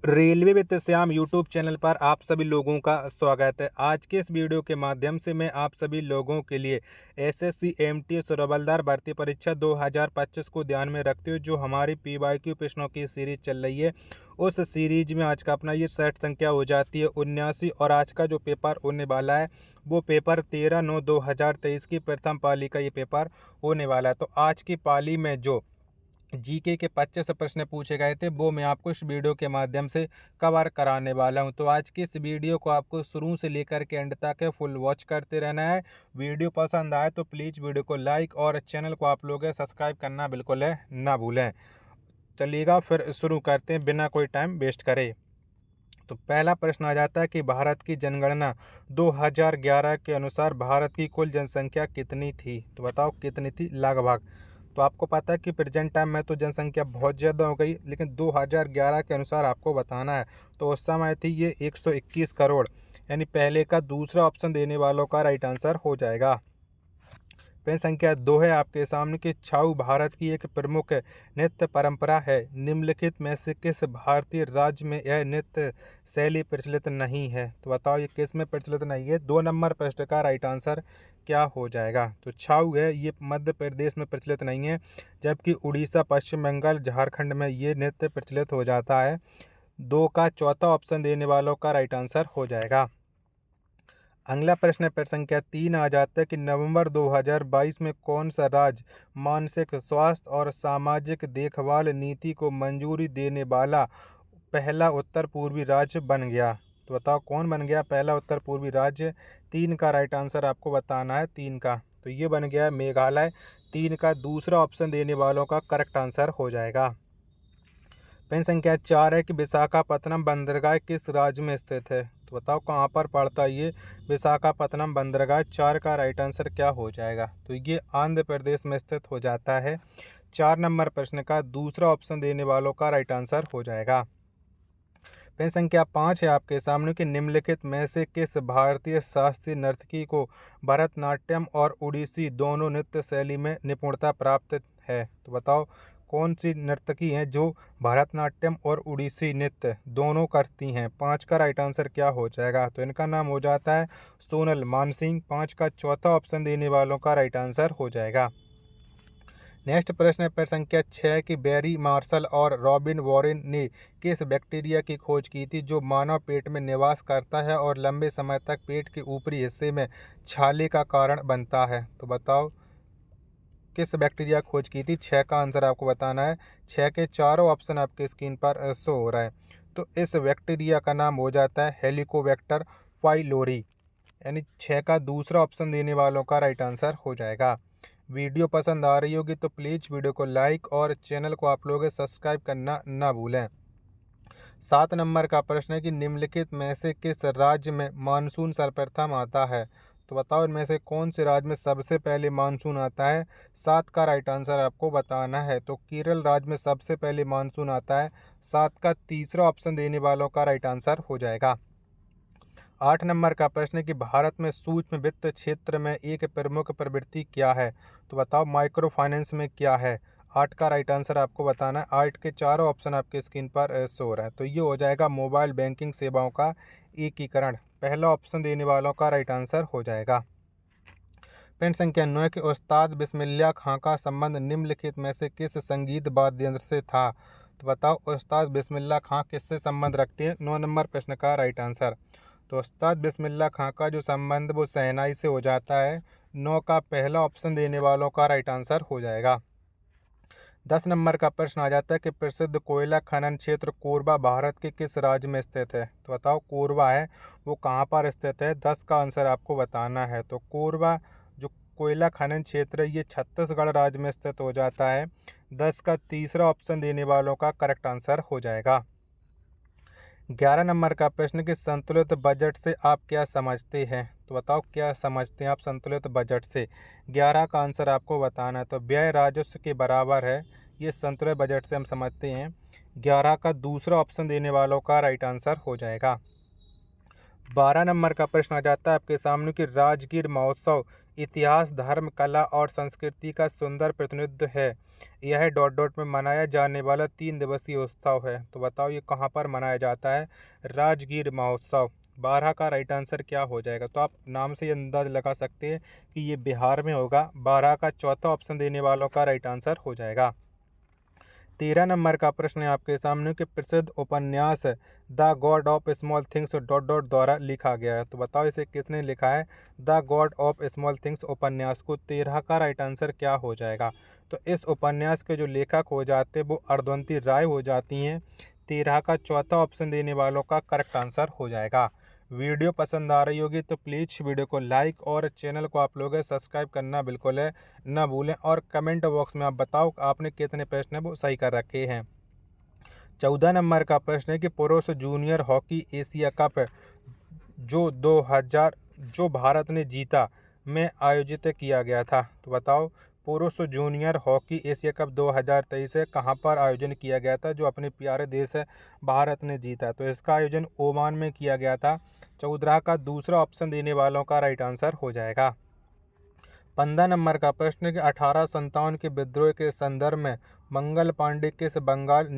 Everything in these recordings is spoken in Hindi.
Railway with Shyam YouTube channel पर आप सभी लोगों का स्वागत है। आज के इस वीडियो के माध्यम से मैं आप सभी लोगों के लिए एसएससी एमटीएस और हवलदार भर्ती परीक्षा 2025 को ध्यान में रखते हुए जो हमारी पीवाईक्यू प्रश्नों की सीरीज चल रही है, उस सीरीज में आज का अपना ये सेट संख्या हो जाती है 79। और आज का जो पेपर होने वाला है वो पेपर 13/9/2023 की प्रथम पाली का ये पेपर होने वाला है। तो आज की पाली में जो जीके के 25 प्रश्न पूछे गए थे वो मैं आपको इस वीडियो के माध्यम से कवर कराने वाला हूं। तो आज की इस वीडियो को आपको शुरू से लेकर के एंड तक फुल वॉच करते रहना है। वीडियो पसंद आए तो प्लीज़ वीडियो को लाइक और चैनल को आप लोग सब्सक्राइब करना बिल्कुल ना भूलें। चलिएगा फिर शुरू करते हैं बिना कोई टाइम वेस्ट करे। तो पहला प्रश्न आ जाता है कि भारत की जनगणना 2011 के अनुसार भारत की कुल जनसंख्या कितनी थी। तो बताओ कितनी थी लगभग। तो आपको पता है कि प्रेजेंट टाइम में तो जनसंख्या बहुत ज़्यादा हो गई, लेकिन 2011 के अनुसार आपको बताना है। तो उस समय थी ये 121 करोड़, यानी पहले का दूसरा ऑप्शन देने वालों का राइट आंसर हो जाएगा। प्रश्न संख्या 2 है आपके सामने कि छाऊ भारत की एक प्रमुख नृत्य परंपरा है। निम्नलिखित में से किस भारतीय राज्य में यह नृत्य शैली प्रचलित नहीं है। तो बताओ ये किस में प्रचलित नहीं है। 2 नंबर प्रश्न का राइट आंसर क्या हो जाएगा। तो छाऊ है ये मध्य प्रदेश में प्रचलित नहीं है, जबकि उड़ीसा, पश्चिम बंगाल, झारखंड में ये नृत्य प्रचलित हो जाता है। 2 का चौथा ऑप्शन देने वालों का राइट आंसर हो जाएगा। अगला प्रश्न पर संख्या 3 आ जाता है कि नवंबर 2022 में कौन सा राज्य मानसिक स्वास्थ्य और सामाजिक देखभाल नीति को मंजूरी देने वाला पहला उत्तर पूर्वी राज्य बन गया। तो बताओ कौन बन गया पहला उत्तर पूर्वी राज्य। 3 का राइट आंसर आपको बताना है। 3 का तो ये बन गया मेघालय। 3 का दूसरा ऑप्शन देने वालों का करेक्ट आंसर हो जाएगा। प्रश्न संख्या 4 है कि विशाखापत्तनम बंदरगाह किस राज्य में स्थित है। तो बताओ कहाँ पर पड़ता है ये विशाखापत्तनम बंदरगाह। 4 का राइट आंसर क्या हो जाएगा। तो ये आंध्र प्रदेश में स्थित हो जाता है। 4 नंबर प्रश्न का दूसरा ऑप्शन देने वालों का राइट आंसर हो जाएगा। प्रश्न संख्या 5 है आपके सामने कि निम्नलिखित में से किस भारतीय शास्त्रीय नर्तकी को भरतनाट्यम और उड़ीसी दोनों नृत्य शैली में निपुणता प्राप्त है। तो बताओ कौन सी नर्तकी हैं जो भरतनाट्यम और उड़ीसी नृत्य दोनों करती हैं। 5 का राइट आंसर क्या हो जाएगा। तो इनका नाम हो जाता है सोनल मानसिंह। 5 का चौथा ऑप्शन देने वालों का राइट आंसर हो जाएगा। नेक्स्ट प्रश्न पर संख्या 6 की बैरी मार्शल और रॉबिन वॉरेन ने किस बैक्टीरिया की खोज की थी जो मानव पेट में निवास करता है और लंबे समय तक पेट के ऊपरी हिस्से में छाले का कारण बनता है। तो बताओ किस बैक्टीरिया खोज की थी। 6 का आंसर आपको बताना है। 6 के चारों ऑप्शन आपके स्क्रीन पर शो हो रहा है। तो इस बैक्टीरिया का नाम हो जाता है हेलिकोबैक्टर पाइलोरी, यानी 6 का दूसरा ऑप्शन देने वालों का राइट आंसर हो जाएगा। वीडियो पसंद आ रही होगी तो प्लीज़ वीडियो को लाइक और चैनल को आप लोग सब्सक्राइब करना ना भूलें। 7 नंबर का प्रश्न है कि निम्नलिखित में से किस राज्य में मानसून सर्वप्रथम आता है। तो बताओ इनमें से कौन से राज्य में सबसे पहले मानसून आता है। 7 का राइट आंसर आपको बताना है। तो केरल राज्य में सबसे पहले मानसून आता है। 7 का तीसरा ऑप्शन देने वालों का राइट आंसर हो जाएगा। 8 नंबर का प्रश्न है कि भारत में सूक्ष्म वित्त क्षेत्र में एक प्रमुख प्रवृत्ति क्या है। तो बताओ माइक्रो फाइनेंस में क्या है। 8 का राइट आंसर आपको बताना है। 8 के चारों ऑप्शन आपके स्क्रीन पर शो हो रहा है। तो ये हो जाएगा मोबाइल बैंकिंग सेवाओं का एकीकरण। पहला ऑप्शन देने वालों का राइट आंसर हो जाएगा। प्रश्न संख्या 9 के उस्ताद बिस्मिल्लाह खां का संबंध निम्नलिखित में से किस संगीत वाद्य यंत्र से था। तो बताओ उस्ताद बिस्मिल्लाह खां किससे संबंध रखते हैं। 9 नंबर प्रश्न का राइट आंसर। तो उस्ताद बिस्मिल्लाह खां का जो संबंध वो शहनाई से हो जाता है। 9 का पहला ऑप्शन देने वालों का राइट आंसर हो जाएगा। 10 नंबर का प्रश्न आ जाता है कि प्रसिद्ध कोयला खनन क्षेत्र कोरबा भारत के किस राज्य में स्थित है। तो बताओ कोरबा है वो कहाँ पर स्थित है। 10 का आंसर आपको बताना है। तो कोरबा जो कोयला खनन क्षेत्र है ये छत्तीसगढ़ राज्य में स्थित हो जाता है। 10 का तीसरा ऑप्शन देने वालों का करेक्ट आंसर हो जाएगा। 11 नंबर का प्रश्न कि संतुलित बजट से आप क्या समझते हैं। तो बताओ क्या समझते हैं आप संतुलित बजट से। 11 का आंसर आपको बताना है। तो व्यय राजस्व के बराबर है, ये संतुलित बजट से हम समझते हैं। 11 का दूसरा ऑप्शन देने वालों का राइट आंसर हो जाएगा। 12 नंबर का प्रश्न आ जाता है आपके सामने कि राजगीर महोत्सव इतिहास, धर्म, कला और संस्कृति का सुंदर प्रतिनिधित्व है। यह डॉट डॉट में मनाया जाने वाला 3 दिवसीय उत्सव है। तो बताओ ये कहाँ पर मनाया जाता है? राजगीर महोत्सव। 12 का राइट आंसर क्या हो जाएगा? तो आप नाम से ही अंदाज लगा सकते हैं कि ये बिहार में होगा। 12 का चौथा ऑप्शन देने वालों का राइट आंसर हो जाएगा। 13 नंबर का प्रश्न है आपके सामने कि प्रसिद्ध उपन्यास the God of small things dot dot द्वारा लिखा गया है। तो बताओ इसे किसने लिखा है? The God of small things उपन्यास को। 13 का राइट आंसर क्या हो जाएगा? तो इस उपन्यास के जो लेखक हो जाते हैं वो अरुंधति राय हो जाती हैं। 13 का चौथा ऑप्शन देने वालों का करेक्ट आंसर हो जाएगा। वीडियो पसंद आ रही होगी तो प्लीज़ वीडियो को लाइक और चैनल को आप लोग सब्सक्राइब करना बिल्कुल है ना भूलें। और कमेंट बॉक्स में आप बताओ आपने कितने प्रश्न है वो सही कर रखे हैं। 14 नंबर का प्रश्न है कि पुरुष जूनियर हॉकी एशिया कप जो भारत ने जीता में आयोजित किया गया था। तो बताओ पुरुष जूनियर हॉकी एशिया कप 2023 है कहाँ पर आयोजन किया गया था जो अपने प्यारे देश है भारत ने जीता? तो इसका आयोजन ओमान में किया गया था। 14 का दूसरा ऑप्शन देने वालों का राइट आंसर हो जाएगा। 15 नंबर का प्रश्न है कि 1857 के विद्रोह के संदर्भ में मंगल पांडे किस बंगाल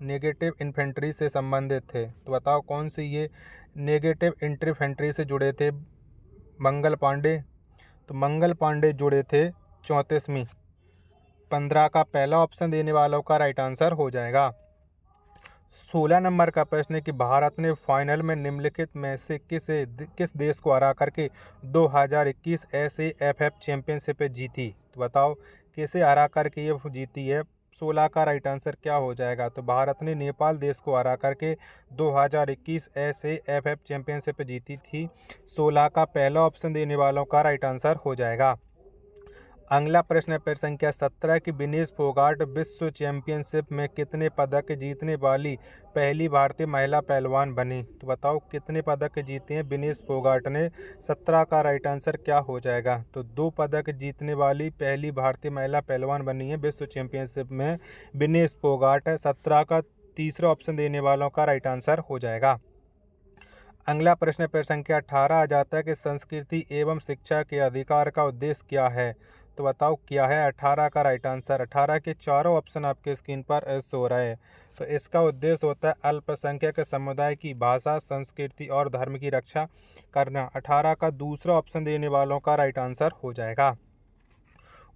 नेगेटिव इन्फेंट्री से संबंधित थे? तो बताओ कौन सी ये नेगेटिव इन्फेंट्री से जुड़े थे मंगल पांडे? तो मंगल पांडे जुड़े थे 34वीं। 15 का पहला ऑप्शन देने वालों का राइट आंसर हो जाएगा। 16 नंबर का प्रश्न है कि भारत ने फाइनल में निम्नलिखित में से किस देश को हरा करके 2021 SAFF चैंपियनशिप जीती? तो बताओ किसे हरा करके ये जीती है? 16 का राइट आंसर क्या हो जाएगा? तो भारत ने नेपाल देश को हरा करके 2021 SAFF चैंपियनशिप जीती थी। 16 का पहला ऑप्शन देने वालों का राइट आंसर हो जाएगा। अगला प्रश्न है प्रश्न संख्या 17 की विनेश फोगाट विश्व चैंपियनशिप में कितने पदक जीतने वाली पहली भारतीय महिला पहलवान बनी? तो बताओ कितने पदक जीते हैं विनेश फोगाट ने? 17 का राइट आंसर क्या हो जाएगा? तो 2 पदक जीतने वाली पहली भारतीय महिला पहलवान बनी है विश्व चैंपियनशिप में विनेश फोगाट है। 17 का तीसरा ऑप्शन देने वालों का राइट आंसर हो जाएगा। अगला प्रश्न प्रश्न संख्या 18 आ जाता है कि संस्कृति एवं शिक्षा के अधिकार का उद्देश्य क्या है? तो बताओ क्या है 18 का राइट आंसर? 18 के चारों ऑप्शन आपके स्क्रीन पर शो हो रहा है। तो इसका उद्देश्य होता है अल्पसंख्यक समुदाय की भाषा, संस्कृति और धर्म की रक्षा करना। 18 का दूसरा ऑप्शन देने वालों का राइट आंसर हो जाएगा।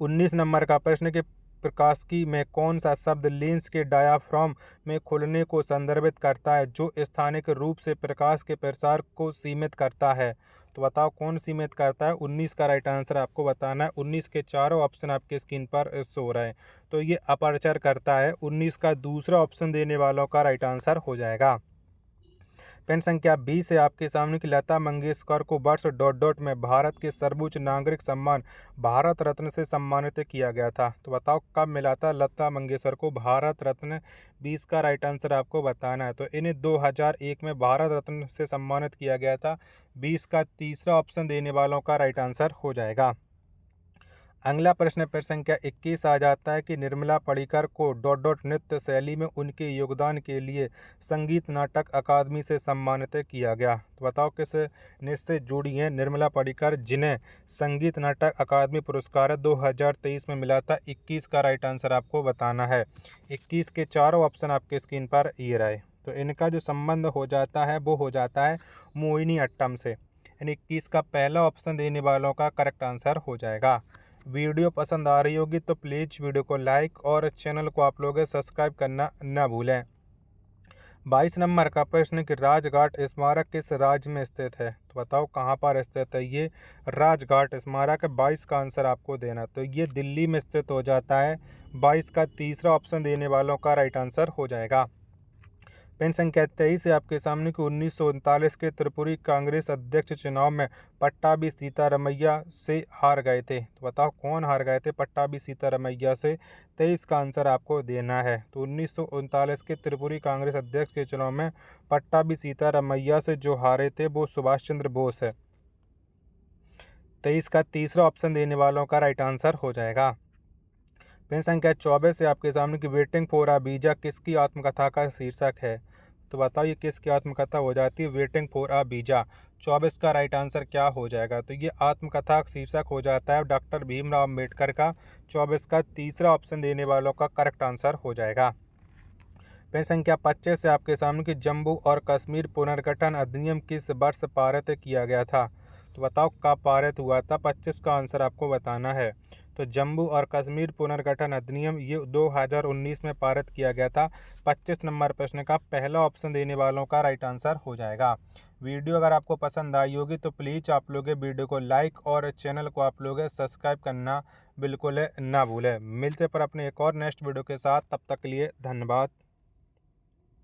19 नंबर का प्रश्न कि प्रकाशिकी में कौन सा शब्द लेंस के डायाफ्राम में खुलने को संदर्भित करता है जो स्थानिक रूप से प्रकाश के प्रसार को सीमित करता है? तो बताओ कौन सीमित करता है? 19 का राइट आंसर आपको बताना है। 19 के चारों ऑप्शन आपके स्क्रीन पर शो हो रहा है। तो ये अपर्चर करता है। 19 का दूसरा ऑप्शन देने वालों का राइट आंसर हो जाएगा। पेन संख्या 20 है आपके सामने कि लता मंगेशकर को वर्ष डॉट डॉट में भारत के सर्वोच्च नागरिक सम्मान भारत रत्न से सम्मानित किया गया था। तो बताओ कब मिला था लता मंगेशकर को भारत रत्न? 20 का राइट आंसर आपको बताना है। तो इन्हें 2001 में भारत रत्न से सम्मानित किया गया था। 20 का तीसरा ऑप्शन देने वालों का राइट आंसर हो जाएगा। अगला प्रश्न प्रश्न संख्या 21 आ जाता है कि Nirmala Padikkar co dot dot नृत्य शैली में उनके योगदान के लिए संगीत नाटक अकादमी से सम्मानित किया गया। तो बताओ किस नृत्य से जुड़ी हैं निर्मला पडिक्कर जिन्हें संगीत नाटक अकादमी पुरस्कार 2023 में मिला था? 21 का राइट आंसर आपको बताना है। 21 के चारों ऑप्शन आपके स्क्रीन पर ये रहे। तो इनका जो संबंध हो जाता है वो हो जाता है मोहिनी अट्टम से। यानी 21 का पहला ऑप्शन देने वालों का करेक्ट आंसर हो जाएगा। वीडियो पसंद आ रही होगी तो प्लीज़ वीडियो को लाइक और चैनल को आप लोग सब्सक्राइब करना न भूलें। 22 नंबर का प्रश्न कि राजघाट स्मारक किस राज्य में स्थित है? तो बताओ कहाँ पर स्थित है ये राजघाट स्मारक? 22 का आंसर आपको देना। तो ये दिल्ली में स्थित हो जाता है। 22 का तीसरा ऑप्शन देने वालों का राइट आंसर हो जाएगा। पेन संख्या 23 है आपके सामने कि 1939 के त्रिपुरी कांग्रेस अध्यक्ष चुनाव में पट्टाभी सीतारमैया से हार गए थे। तो बताओ कौन हार गए थे पट्टाभी सीतारमैया से? 23 का आंसर आपको देना है। तो 1939 के त्रिपुरी कांग्रेस अध्यक्ष के चुनाव में पट्टाभी सीतारमैया से जो हारे थे वो सुभाष चंद्र बोस है। 23 का तीसरा ऑप्शन देने वालों का राइट आंसर हो जाएगा। पेन संख्या 24 है आपके सामने कि वेटिंग फॉर अ वीजा किसकी आत्मकथा का शीर्षक है? तो बताओ ये किसकी आत्मकथा हो जाती है? Waiting for a visa. 24 का राइट आंसर क्या हो जाएगा? तो ये आत्मकथा का शीर्षक हो जाता है डॉक्टर भीमराव अम्बेडकर का। 24 का तीसरा ऑप्शन देने वालों का करेक्ट आंसर हो जाएगा। फिर संख्या 25 से आपके सामने कि जम्मू और कश्मीर पुनर्गठन अधिनियम किस वर्ष पारित किया गया था? तो बताओ कब पारित हुआ था? 25 का आंसर आपको बताना है। तो जम्मू और कश्मीर पुनर्गठन अधिनियम ये 2019 में पारित किया गया था। 25 नंबर प्रश्न का पहला ऑप्शन देने वालों का राइट आंसर हो जाएगा। वीडियो अगर आपको पसंद आई होगी तो प्लीज़ आप लोग वीडियो को लाइक और चैनल को आप लोग सब्सक्राइब करना बिल्कुल ना भूलें। मिलते पर अपने एक और नेक्स्ट वीडियो के साथ, तब तक के लिए धन्यवाद।